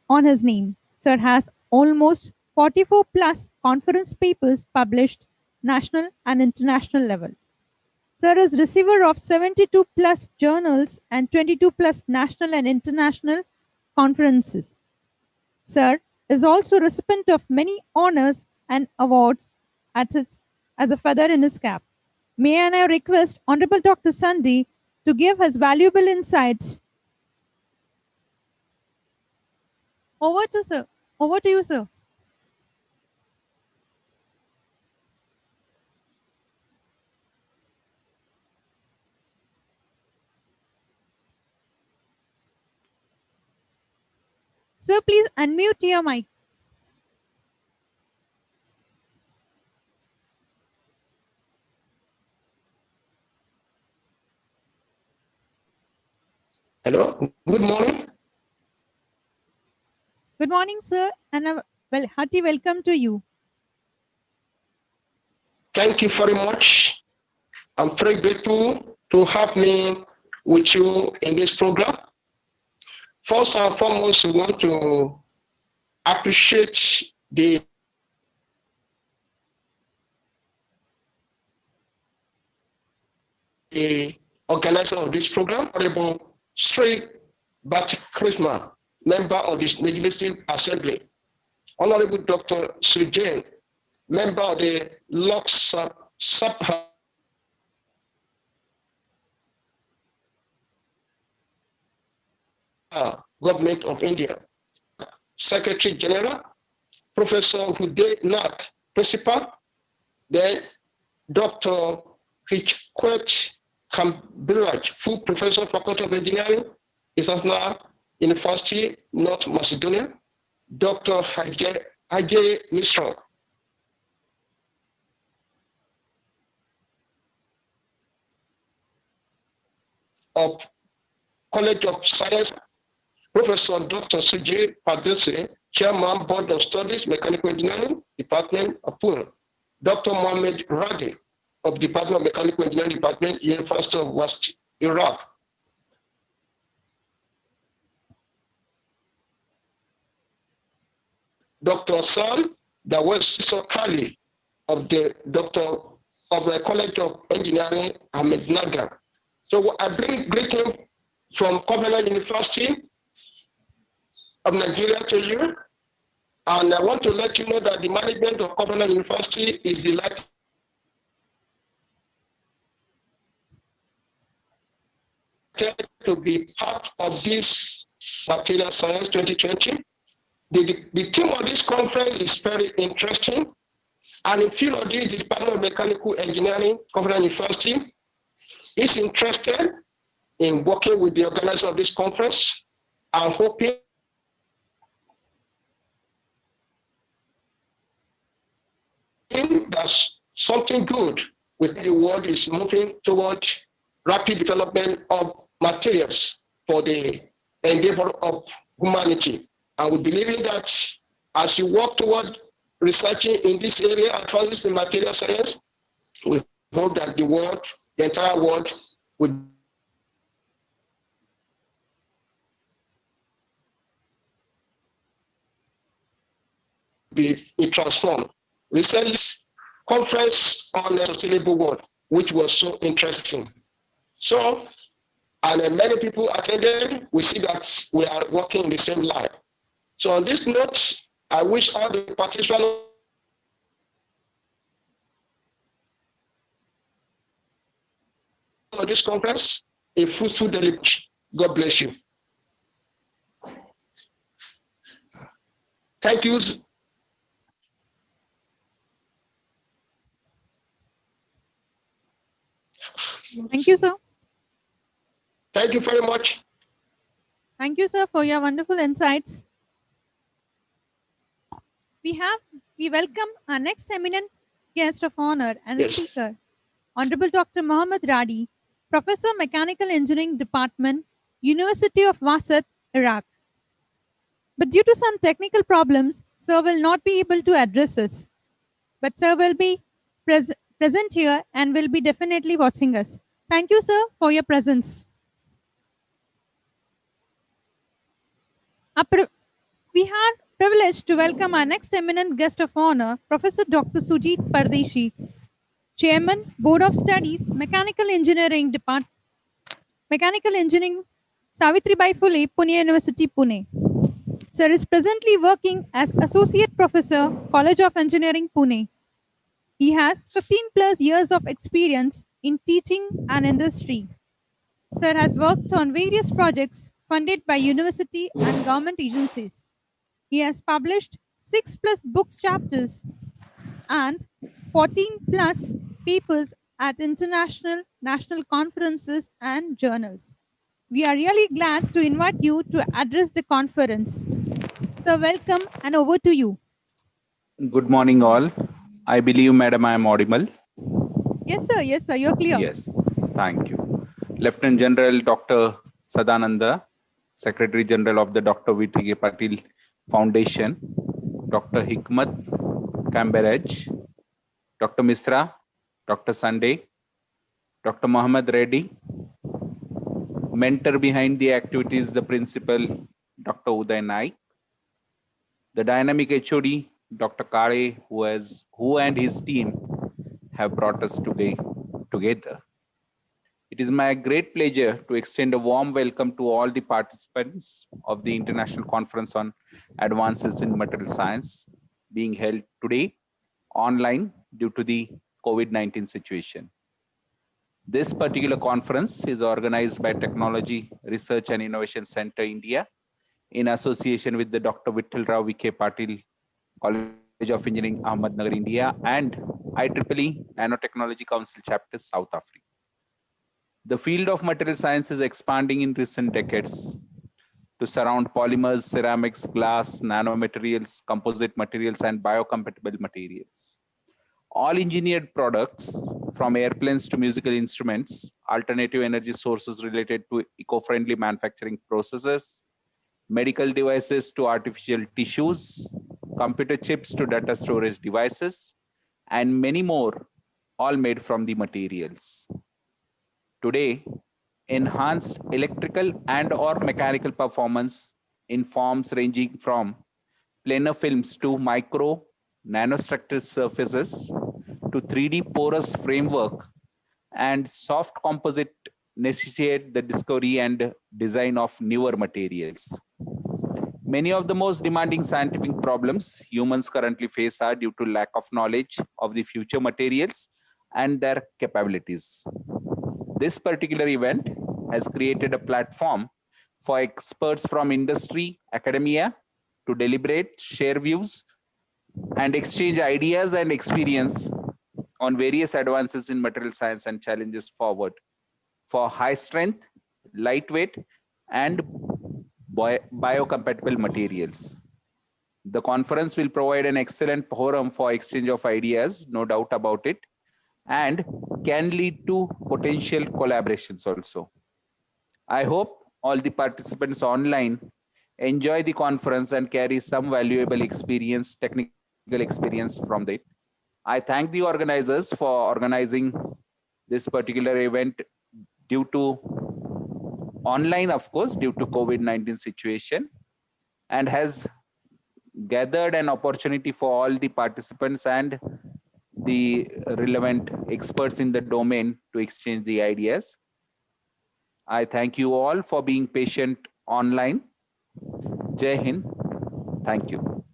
on his name. Sir has almost 44 plus conference papers published national and international level. Sir is receiver of 72 plus journals and 22 plus national and international conferences. Sir is also recipient of many honors and awards as a feather in his cap. May I now request Honorable Dr. Sandhi to give his valuable insights. Over to sir. Over to you, sir. Sir, please unmute your mic. Hello, good morning. Good morning, sir, and a hearty welcome to you. Thank you very much. I'm very grateful to have me with you in this program. First and foremost, we want to appreciate the organizer of this program, Honorable Sri Bhatt, member of the Legislative Assembly, Honorable Dr. Sujain, member of the Lok Sabha Government of India, Secretary General, Professor Huday Nath, Principal, then Dr. Hichkwet Kambiraj, full Professor, Faculty of Engineering, International University, North Macedonia, Dr. Ajay Mishra, of College of Science, Professor Dr. Sujay Patil, Chairman, Board of Studies, Mechanical Engineering, Department of Pune, Dr. Mohammed Radi, of Department of Mechanical Engineering Department, University of West Iraq, Dr. Sam Dawes Sokali, of the College of Engineering, Ahmednagar. So I bring greetings from Covenant University of Nigeria to you, and I want to let you know that the management of Covenant University is delighted to be part of this Material Science 2020. The theme of this conference is very interesting, and in field of this, the Department of Mechanical Engineering, Covenant University, is interested in working with the organizer of this conference and hoping that something good with the world is moving towards rapid development of materials for the endeavor of humanity. And we believe in that as you work toward researching in this area, advances in material science, we hope that the world, the entire world, will be transformed. Recently, conference on a sustainable world, which was so interesting. So, and many people attended, we see that we are working in the same line. So on this note, I wish all the participants of this conference a fruitful deliberation. God bless you. Thank you. Thank you, sir. Thank you very much. Thank you, sir, for your wonderful insights. We welcome our next eminent guest of honor and speaker, Honorable Dr. Mohammed Radi, Professor Mechanical Engineering Department, University of Wasat, Iraq. But due to some technical problems, sir will not be able to address us. But sir will be present here and will be definitely watching us. Thank you, sir, for your presence. We had privilege to welcome our next eminent guest of honor, Professor Dr. Sujit Pardeshi, Chairman, Board of Studies, Mechanical Engineering, Savitribai Phule, Pune University, Pune. Sir is presently working as Associate Professor, College of Engineering, Pune. He has 15 plus years of experience in teaching and industry. Sir has worked on various projects funded by university and government agencies. He has published 6 plus books chapters and 14 plus papers at international, national conferences and journals. We are really glad to invite you to address the conference. So, welcome and over to you. Good morning, all. I believe, Madam, I am audible. Yes, sir, you're clear. Yes, thank you. Lieutenant General Dr. Sadananda, Secretary General of the Dr. Vikhe Patil Foundation, Dr. Hikmat Kamberaj, Dr. Misra, Dr. Sunday, Dr. Mohammed Reddy, mentor behind the activities, the principal, Dr. Uday Naik, the dynamic HOD, Dr. Kare, who and his team have brought us today together. It is my great pleasure to extend a warm welcome to all the participants of the International Conference on Advances in Material Science being held today online due to the COVID-19 situation. This particular conference is organized by Technology Research and Innovation Center India in association with the Dr. Vithalrao Vikhe Patil College of Engineering, Ahmednagar, India, and IEEE Nanotechnology Council Chapter, South Africa. The field of material science is expanding in recent decades to surround polymers, ceramics, glass, nanomaterials, composite materials, and biocompatible materials. All engineered products, from airplanes to musical instruments, alternative energy sources related to eco-friendly manufacturing processes, medical devices to artificial tissues, computer chips to data storage devices, and many more, all made from the materials. Today, enhanced electrical and or mechanical performance in forms ranging from planar films to micro nanostructured surfaces to 3D porous framework and soft composite necessitate the discovery and design of newer materials. Many of the most demanding scientific problems humans currently face are due to lack of knowledge of the future materials and their capabilities. This particular event has created a platform for experts from industry, academia to deliberate, share views, and exchange ideas and experience on various advances in material science and challenges forward for high strength, lightweight, and biocompatible materials. The conference will provide an excellent forum for exchange of ideas, no doubt about it, and can lead to potential collaborations also. I hope all the participants online enjoy the conference and carry some valuable experience, technical experience from it. I thank the organizers for organizing this particular event due to online, of course, due to COVID-19 situation, and has gathered an opportunity for all the participants and the relevant experts in the domain to exchange the ideas. I thank you all for being patient online. Jai Hind. Thank you.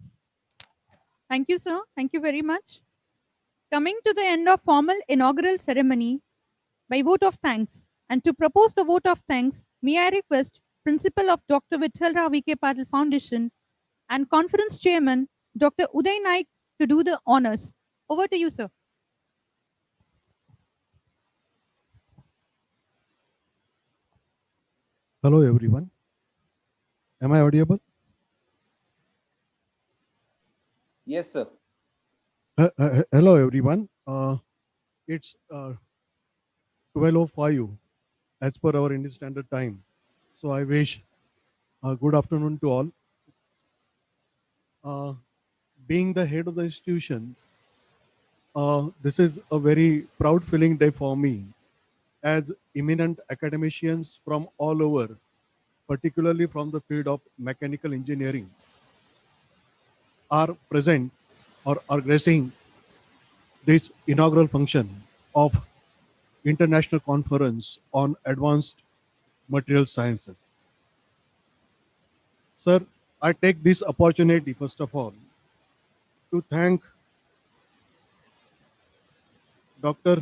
Thank you, sir. Thank you very much. Coming to the end of formal inaugural ceremony by vote of thanks. And to propose the vote of thanks, may I request Principal of Dr. Vithalrao Vikhe Patil Foundation and Conference Chairman Dr. Uday Naik to do the honors. Over to you, sir. Hello, everyone. Am I audible? Yes, sir. Hello, everyone. It's 12:05 as per our Indian Standard Time. So I wish a good afternoon to all. Being the head of the institution, this is a very proud feeling day for me, as eminent academicians from all over, particularly from the field of mechanical engineering, are present or are gracing this inaugural function of International Conference on Advanced Material Sciences. Sir, I take this opportunity, first of all, to thank Dr.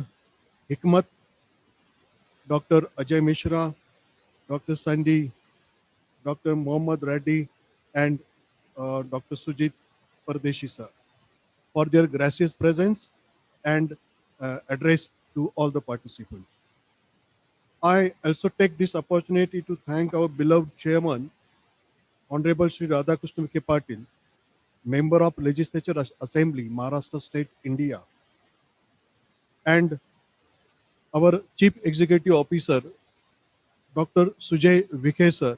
Hikmat, Dr. Ajay Mishra, Dr. Sandy, Dr. Mohammad Reddy, and Dr. Sujit Pardeshi, sir, for their gracious presence and address to all the participants. I also take this opportunity to thank our beloved chairman, Honorable Shri Radhakrishna Vikhe Patil, Member of Legislature Assembly, Maharashtra State, India, and our Chief Executive Officer, Dr. Sujay Vikhe, sir,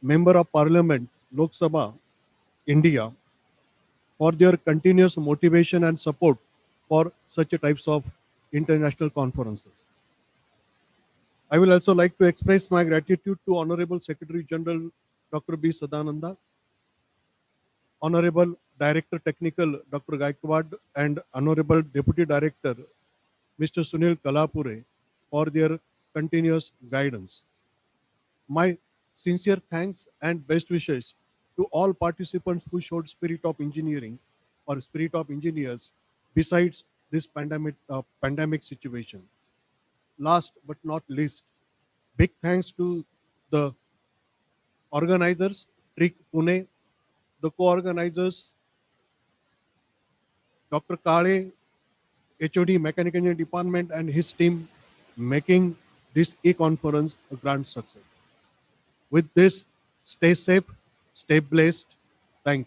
Member of Parliament, Lok Sabha, India, for their continuous motivation and support for such types of international conferences. I will also like to express my gratitude to Honorable Secretary General Dr. B. Sadananda, Honorable Director Technical Dr. Gaikwad, and Honorable Deputy Director Mr. Sunil Kalapure for their continuous guidance. My sincere thanks and best wishes to all participants who showed spirit of engineering or spirit of engineers besides this pandemic situation. Last but not least, big thanks to the organizers, Trick Pune, the co-organizers, Dr. Kale, HOD Mechanical Engineering Department and his team, making this e-conference a grand success. With this, stay safe, stay blessed. Thank you.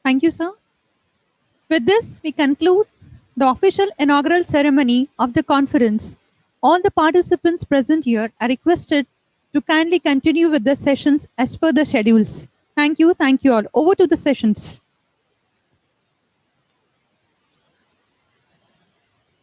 Thank you, sir. With this, we conclude the official inaugural ceremony of the conference. All the participants present here are requested to kindly continue with the sessions as per the schedules. Thank you all. Over to the sessions.